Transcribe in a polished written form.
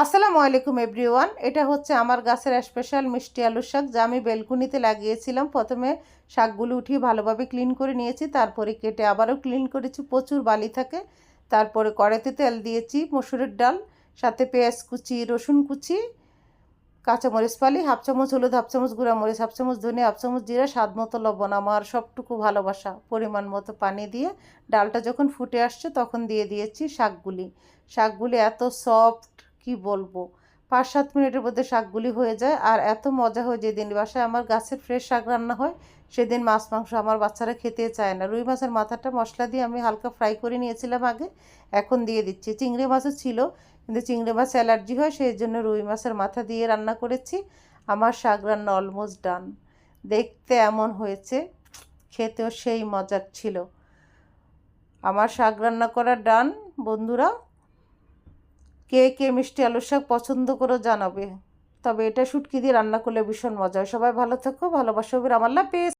আসসালামু আলাইকুম এভরিওয়ান। এটা হচ্ছে আমার গাছের স্পেশাল মিষ্টি আলুর শাক, যা আমি বেলকুনিতে লাগিয়েছিলাম। প্রথমে শাকগুলো উঠিয়ে ভালোভাবে ক্লিন করে নিয়েছি, তারপরে কেটে আবারও ক্লিন করেছি, প্রচুর বালি থাকে। তারপরে কড়াইতে তেল দিয়েছি, মসুরের ডাল, সাথে পেঁয়াজ কুচি, রসুন কুচি, কাঁচামরিচ ফালি, হাফ চামচ হলুদ, হাফ চামচ গুঁড়া মরিচ, হাফ চামচ ধনে, হাফ চামচ জিরা, স্বাদ মতো লবণ, আমার সবটুকু ভালোবাসা, পরিমাণ মতো পানি দিয়ে ডালটা যখন ফুটে আসছে তখন দিয়ে দিয়েছি শাকগুলি এত সফট কি বলবো। 5-7 মিনিটের মধ্যে শাকগুলি হয়ে যায়, আর এত মজা হয়। যেদিন বাসায় আমার গাছের ফ্রেশ শাক রান্না হয় সেদিন মাছ মাংস আমার বাচ্চারা খেতে চায় না। রুই মাছের মাথাটা মশলা দিয়ে আমি হালকা ফ্রাই করে নিয়েছিলাম আগে, এখন দিয়ে দিচ্ছি। চিংড়ি মাছও ছিল, কিন্তু চিংড়ি মাছ অ্যালার্জি হয়, সেই জন্য রুই মাছের মাথা দিয়ে রান্না করেছি। আমার শাক রান্না অলমোস্ট ডান। দেখতে এমন হয়েছে, খেতেও সেই মজার ছিল। আমার শাক রান্না করা ডান। বন্ধুরা, কে কে মিষ্টি আলুর শাক পছন্দ করে জানাবে। তবে এটা শুটকি দিয়ে রান্না করলে ভীষণ মজা হয়। সবাই ভালো থেকো, ভালোবাসা হবে। আমার আল্লাহ হাফেজ।